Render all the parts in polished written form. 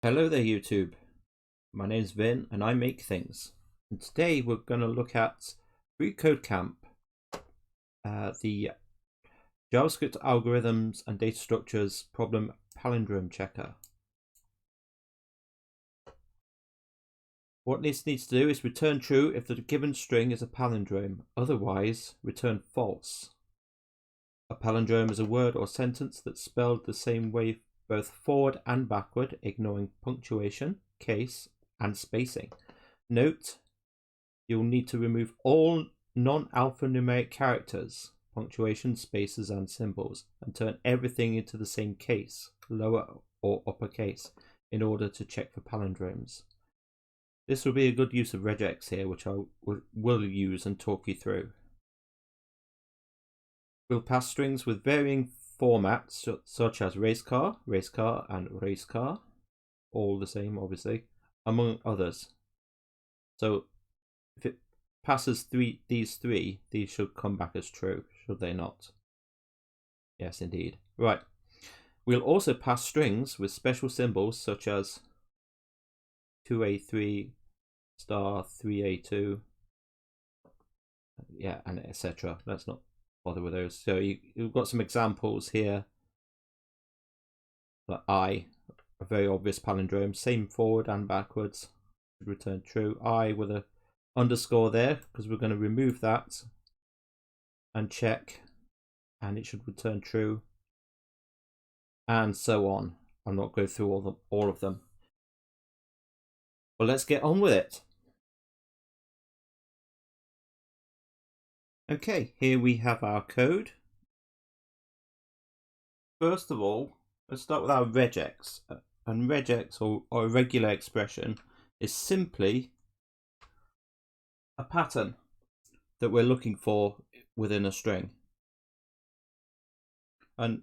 Hello there YouTube, my name is Vin and I make things, and today we're going to look at FreeCodeCamp, the JavaScript algorithms and data structures problem palindrome checker. What this needs to do is return true if the given string is a palindrome, otherwise return false. A palindrome is a word or sentence that's spelled the same way both forward and backward, ignoring punctuation, case, and spacing. Note, you'll need to remove all non-alphanumeric characters, punctuation, spaces, and symbols, and turn everything into the same case, lower or uppercase, in order to check for palindromes. This will be a good use of regex here, which I will use and talk you through. We'll pass strings with varying formats such as racecar, and racecar, all the same obviously, among others. So if it passes these three, these should come back as true, should they not? Yes, indeed. Right. We'll also pass strings with special symbols such as 2A3 star 3A2, yeah, and etc. Let's not bother with those. So you've got some examples here. The I, a very obvious palindrome, same forward and backwards, return true. I with a underscore there because we're going to remove that and check, and it should return true, and so on. I'll not go through all of them. Well, let's get on with it. Okay, here we have our code. First of all, let's start with our regex. And regex, or a regular expression, is simply a pattern that we're looking for within a string. And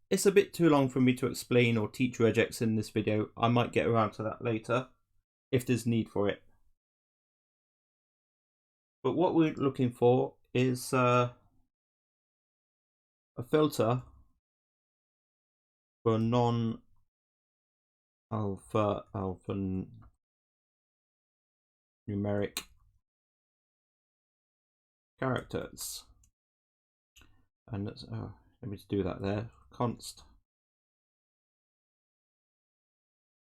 it's a bit too long for me to explain or teach regex in this video. I might get around to that later if there's need for it. But what we're looking for is a filter for non-alphanumeric characters. And let me just do that there. Const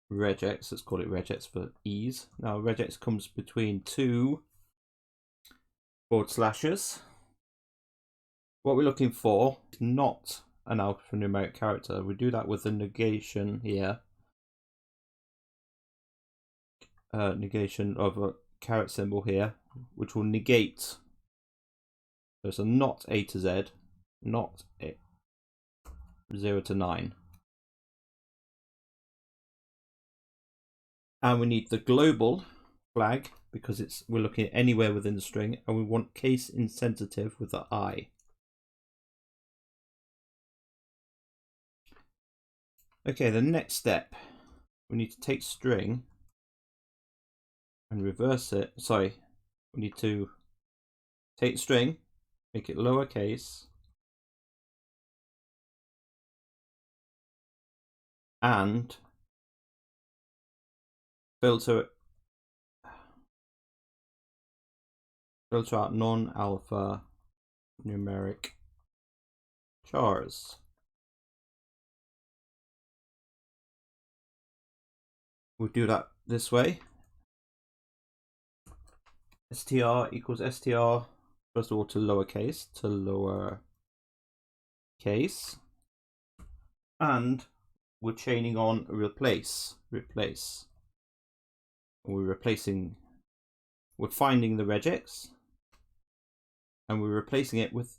regex, let's call it regex for ease. Now regex comes between two forward slashes. What we're looking for is not an alphanumeric character. We do that with the negation here. Negation of a caret symbol here, which will negate. So it's a not A to Z, not 0 to 9. And we need the global flag because we're looking at anywhere within the string, and we want case insensitive with the I. Okay, the next step, we need to take string and reverse it. Sorry, we need to take string, make it lowercase, and filter out non-alphanumeric chars. We'll do that this way. str equals str, first of all to lowercase, and we're chaining on replace. We're finding the regex and we're replacing it with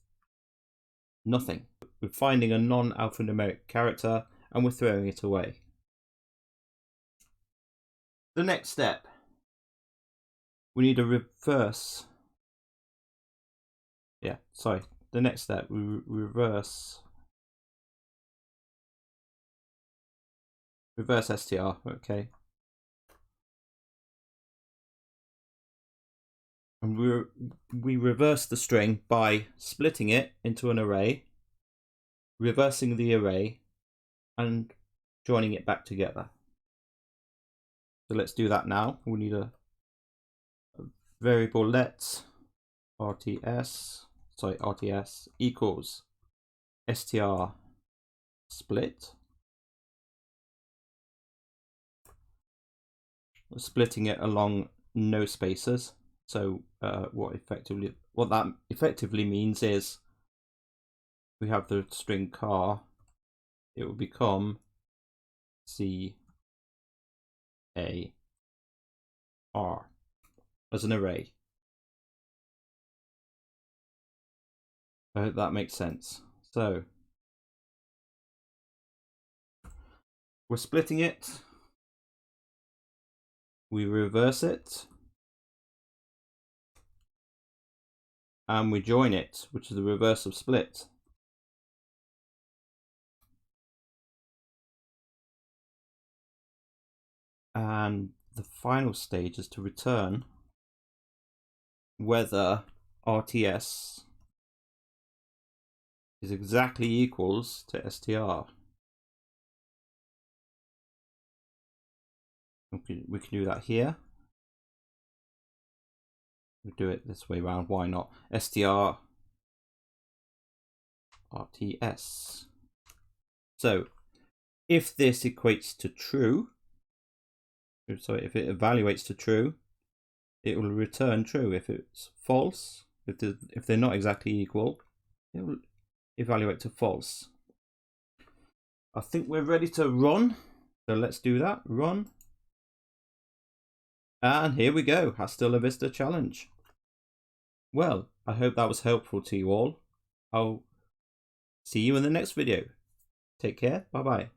nothing. We're finding a non-alphanumeric character and we're throwing it away. The next step, we need a reverse. The next step, we reverse str, okay. And we reverse the string by splitting it into an array, reversing the array, and joining it back together. So let's do that now. We need a variable let RTS equals str split. We're splitting it along no spaces. So what that effectively means is we have the string car, it will become CAR as an array. I hope that makes sense. So we're splitting it, we reverse it, and we join it, which is the reverse of split. And the final stage is to return whether RTS is exactly equals to str. We can do that here. We do it this way around. Why not? str RTS. So if this equates to true, so if it evaluates to true, it will return true. If it's false, if they're not exactly equal, it will evaluate to false. I think we're ready to run. So let's do that. Run. And here we go. Hasta la vista challenge. Well, I hope that was helpful to you all. I'll see you in the next video. Take care. Bye-bye.